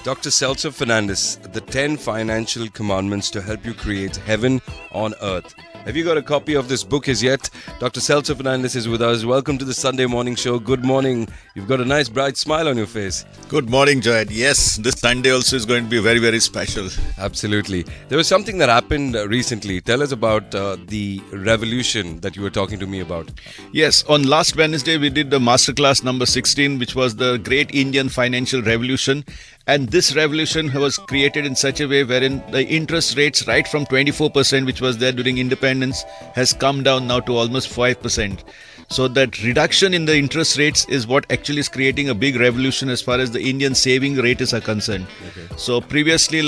Dr. Celso Fernandez, the 10 financial commandments to help you create heaven on earth. Have you got a copy of this book as yet? Dr. Celso Fernandez is with us. Welcome to the Sunday morning show. Good morning. You've got a nice bright smile on your face. Good morning, Joanna. Yes, this Sunday also is going to be very, very special. Absolutely. There was something that happened recently. Tell us about the revolution that you were talking to me about. Yes, on last Wednesday, we did the masterclass number 16, which was the Great Indian Financial Revolution. And this revolution was created in such a way wherein the interest rates right from 24%, which was there during independence, has come down now to almost 5%. So that reduction in the interest rates is what actually is creating a big revolution as far as the Indian saving rate is concerned. Okay. So previously,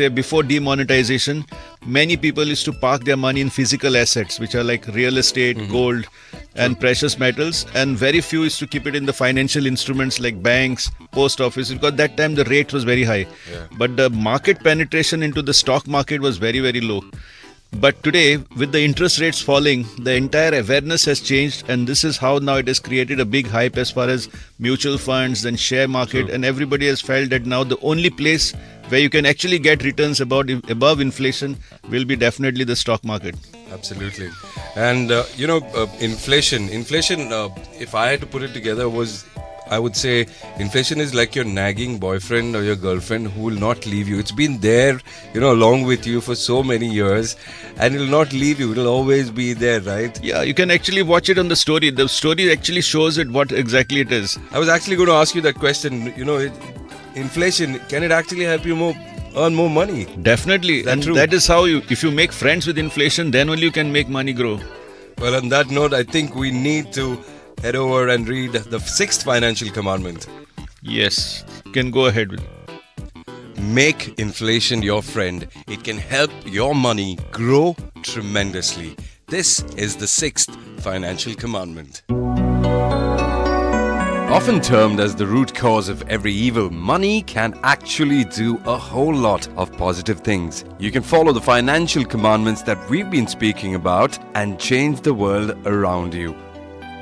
before demonetization, many people used to park their money in physical assets, which are like real estate, gold, and precious metals, and very few used to keep it in the financial instruments like banks, post office, because that time the rate was very high. Yeah. But the market penetration into the stock market was very, very low. But today, with the interest rates falling, the entire awareness has changed, and this is how now it has created a big hype as far as mutual funds and share market. True. And everybody has felt that now the only place where you can actually get returns above inflation will be definitely the stock market. Absolutely. And inflation, if I had to put it together, I would say inflation is like your nagging boyfriend or your girlfriend who will not leave you. It's been there, along with you for so many years, and it will not leave you. It will always be there, right? Yeah, you can actually watch it on the story. The story actually shows it what exactly it is. I was actually going to ask you that question. Inflation, can it actually help you earn more money? Definitely. And true? That is how if you make friends with inflation, then only you can make money grow. Well, on that note, I think we need to head over and read the 6th financial commandment. Yes, you can go ahead with it. Make inflation your friend. It can help your money grow tremendously. This is the 6th financial commandment. Often termed as the root cause of every evil, money can actually do a whole lot of positive things. You can follow the financial commandments that we've been speaking about and change the world around you.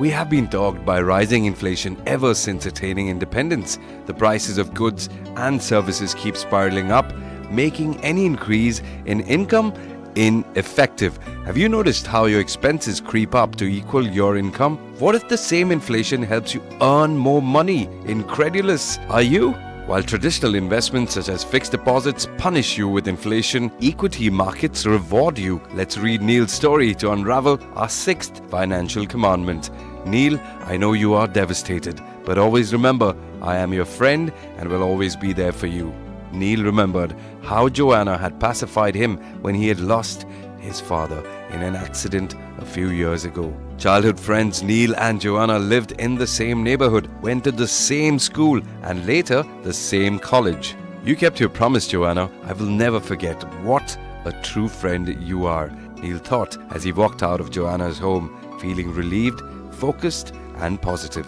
We have been dogged by rising inflation ever since attaining independence. The prices of goods and services keep spiraling up, making any increase in income ineffective. Have you noticed how your expenses creep up to equal your income? What if the same inflation helps you earn more money? Incredulous, are you? While traditional investments such as fixed deposits punish you with inflation, equity markets reward you. Let's read Neil's story to unravel our 6th financial commandment. Neil, I know you are devastated, but always remember, I am your friend and will always be there for you. Neil remembered how Joanna had pacified him when he had lost his father in an accident a few years ago. Childhood friends Neil and Joanna lived in the same neighborhood, went to the same school, and later the same college. You kept your promise, Joanna. I will never forget what a true friend you are, Neil thought as he walked out of Joanna's home, feeling relieved, focused, and positive.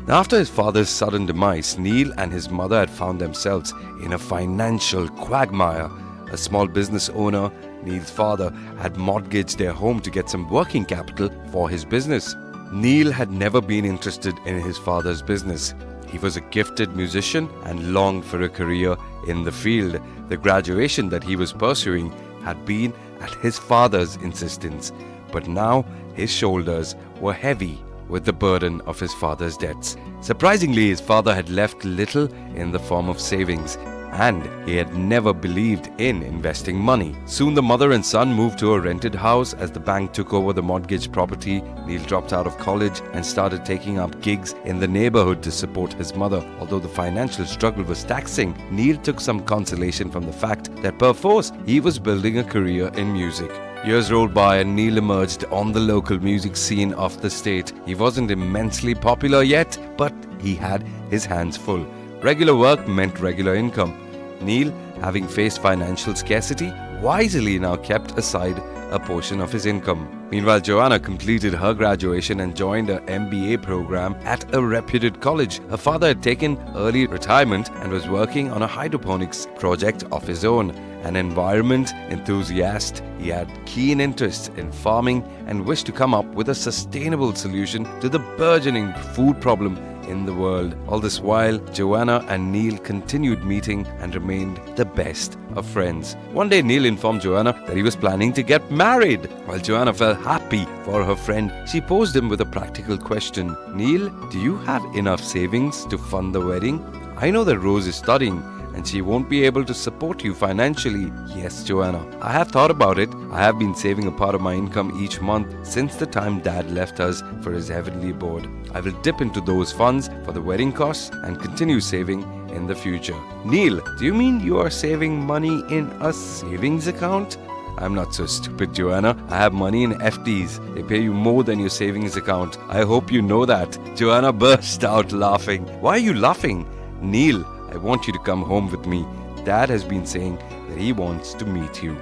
After his father's sudden demise, Neil and his mother had found themselves in a financial quagmire. A small business owner, Neil's father, had mortgaged their home to get some working capital for his business. Neil had never been interested in his father's business. He was a gifted musician and longed for a career in the field. The graduation that he was pursuing had been at his father's insistence, but now his shoulders were heavy with the burden of his father's debts. Surprisingly, his father had left little in the form of savings, and he had never believed in investing money. Soon the mother and son moved to a rented house as the bank took over the mortgaged property. Neil dropped out of college and started taking up gigs in the neighborhood to support his mother. Although the financial struggle was taxing, Neil took some consolation from the fact that perforce he was building a career in music. Years rolled by and Neil emerged on the local music scene of the state. He wasn't immensely popular yet, but he had his hands full. Regular work meant regular income. Neil, having faced financial scarcity, wisely now kept aside a portion of his income. Meanwhile, Joanna completed her graduation and joined an MBA program at a reputed college. Her father had taken early retirement and was working on a hydroponics project of his own. An environment enthusiast, he had keen interest in farming and wished to come up with a sustainable solution to the burgeoning food problem in the world. All this while, Joanna and Neil continued meeting and remained the best of friends. One day, Neil informed Joanna that he was planning to get married. While Joanna felt happy for her friend, she posed him with a practical question. Neil, do you have enough savings to fund the wedding? I know that Rose is studying and she won't be able to support you financially. Yes, Joanna, I have thought about it. I have been saving a part of my income each month since the time Dad left us for his heavenly abode. I will dip into those funds for the wedding costs and continue saving in the future. Neil, do you mean you are saving money in a savings account? I'm not so stupid, Joanna. I have money in FDs. They pay you more than your savings account. I hope you know that. Joanna burst out laughing. Why are you laughing? Neil, I want you to come home with me. Dad has been saying that he wants to meet you.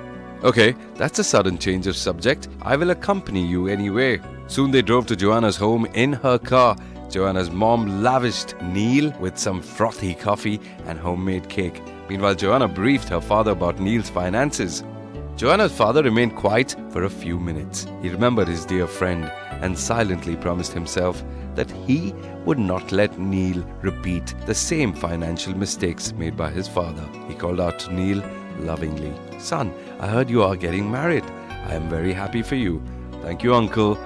Okay, that's a sudden change of subject. I will accompany you anyway. Soon they drove to Joanna's home in her car. Joanna's mom lavished Neil with some frothy coffee and homemade cake. Meanwhile, Joanna briefed her father about Neil's finances. Joanna's father remained quiet for a few minutes. He remembered his dear friend and silently promised himself that he would not let Neil repeat the same financial mistakes made by his father. He called out to Neil lovingly, "Son, I heard you are getting married. I am very happy for you." "Thank you, uncle."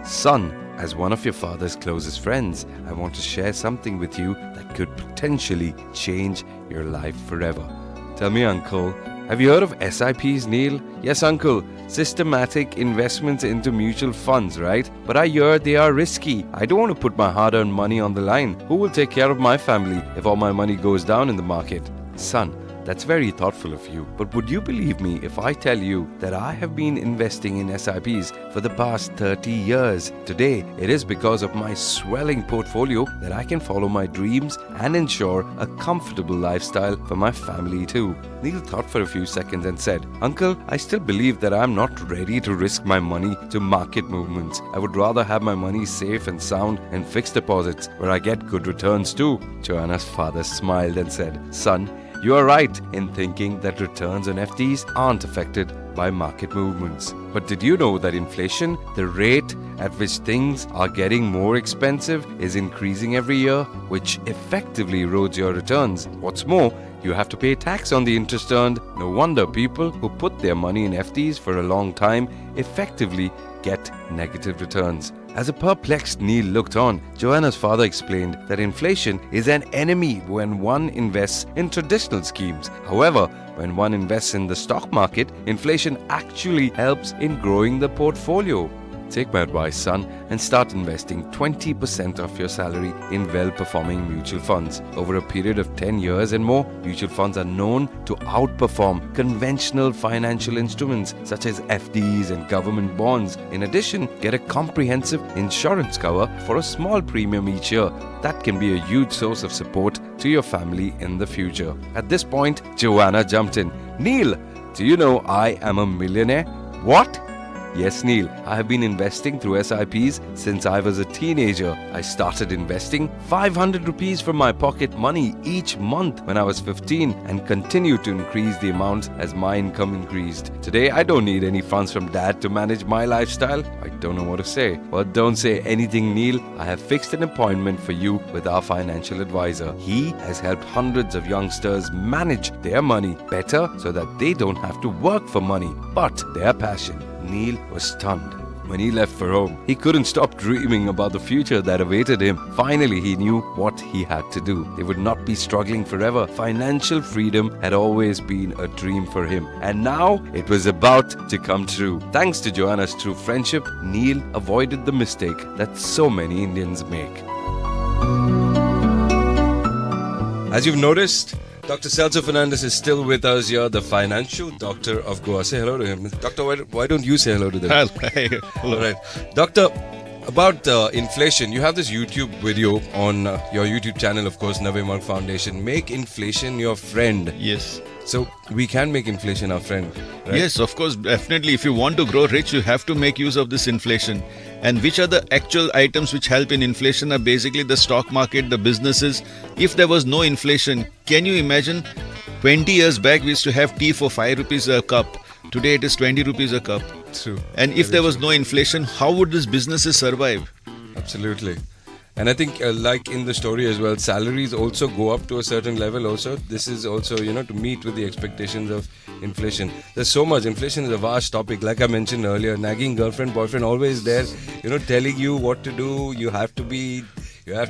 "Son, as one of your father's closest friends, I want to share something with you that could potentially change your life forever." "Tell me, uncle, have you heard of SIPs, Neil?" "Yes, uncle. Systematic investments into mutual funds, right? But I hear they are risky. I don't want to put my hard-earned money on the line. Who will take care of my family if all my money goes down in the market?" "Son, that's very thoughtful of you. But would you believe me if I tell you that I have been investing in SIPs for the past 30 years? Today, it is because of my swelling portfolio that I can follow my dreams and ensure a comfortable lifestyle for my family too." Neil thought for a few seconds and said, "Uncle, I still believe that I'm not ready to risk my money to market movements. I would rather have my money safe and sound in fixed deposits where I get good returns too." Joanna's father smiled and said, "Son, you are right in thinking that returns on FDs aren't affected by market movements. But did you know that inflation, the rate at which things are getting more expensive, is increasing every year, which effectively erodes your returns? What's more, you have to pay tax on the interest earned. No wonder people who put their money in FDs for a long time effectively get negative returns." As a perplexed Neil looked on, Joanna's father explained that inflation is an enemy when one invests in traditional schemes. However, when one invests in the stock market, inflation actually helps in growing the portfolio. Take my advice, son, and start investing 20% of your salary in well-performing mutual funds. Over a period of 10 years and more, mutual funds are known to outperform conventional financial instruments such as FDs and government bonds. In addition, get a comprehensive insurance cover for a small premium each year. That can be a huge source of support to your family in the future. At this point, Joanna jumped in. "Neil, do you know I am a millionaire?" "What?" "Yes, Neil, I have been investing through SIPs since I was a teenager. I started investing 500 rupees from my pocket money each month when I was 15 and continued to increase the amount as my income increased. Today, I don't need any funds from Dad to manage my lifestyle." I don't know what to say. Well, don't say anything, Neil. I have fixed an appointment for you with our financial advisor. He has helped hundreds of youngsters manage their money better so that they don't have to work for money, but their passion. Neil was stunned. When he left for home, he couldn't stop dreaming about the future that awaited him. Finally, he knew what he had to do. They would not be struggling forever. Financial freedom had always been a dream for him, and now it was about to come true. Thanks to Joanna's true friendship, Neil avoided the mistake that so many Indians make. As you've noticed, Dr. Celso Fernandez is still with us here, the financial doctor of Goa. Say hello to him. Doctor, why don't you say hello to them? Hello. All right. Doctor, about inflation, you have this YouTube video on your YouTube channel, of course, Nave Marg Foundation. Make inflation your friend. Yes. So we can make inflation our friend, right? Yes, of course, definitely. If you want to grow rich, you have to make use of this inflation. And which are the actual items which help in inflation are basically the stock market, the businesses. If there was no inflation, can you imagine 20 years back we used to have tea for 5 rupees a cup. Today it is 20 rupees a cup. True. And if there was no inflation, how would these businesses survive? Absolutely. And I think, like in the story as well, salaries also go up to a certain level. Also, this is also, to meet with the expectations of inflation. There's so much. Inflation is a vast topic. Like I mentioned earlier, nagging girlfriend, boyfriend, always there, telling you what to do. You have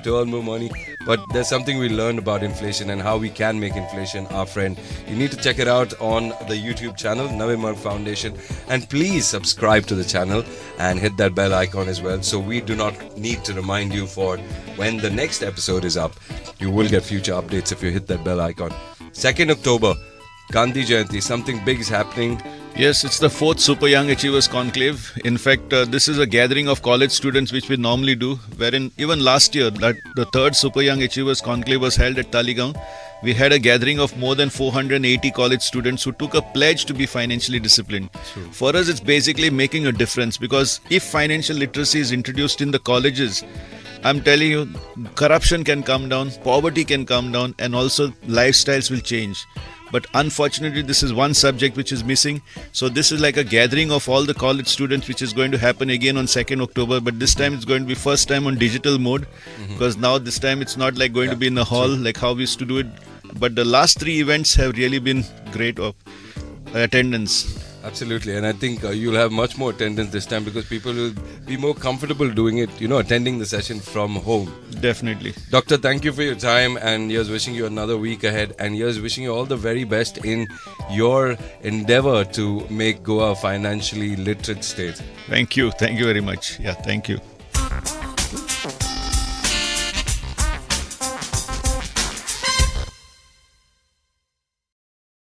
to earn more money. But there's something we learned about inflation and how we can make inflation our friend. You need to check it out on the YouTube channel, Nave Marg Foundation. And please subscribe to the channel and hit that bell icon as well, so we do not need to remind you for when the next episode is up. You will get future updates if you hit that bell icon. 2nd October, Gandhi Jayanti. Something big is happening. Yes, it's the 4th Super Young Achievers Conclave. In fact, this is a gathering of college students which we normally do, wherein even last year, that the 3rd Super Young Achievers Conclave was held at Taligaon. We had a gathering of more than 480 college students who took a pledge to be financially disciplined. True. For us, it's basically making a difference, because if financial literacy is introduced in the colleges, I'm telling you, corruption can come down, poverty can come down, and also lifestyles will change. But unfortunately, this is one subject which is missing. So this is like a gathering of all the college students, which is going to happen again on 2nd October. But this time it's going to be first time on digital mode, because now this time it's not like going to be in a hall like how we used to do it. But the last 3 events have really been great of attendance. Absolutely, and I think you'll have much more attendance this time, because people will be more comfortable doing it, attending the session from home. Definitely. Doctor, thank you for your time, and here's wishing you another week ahead, and here's wishing you all the very best in your endeavor to make Goa a financially literate state. Thank you very much. Yeah, thank you.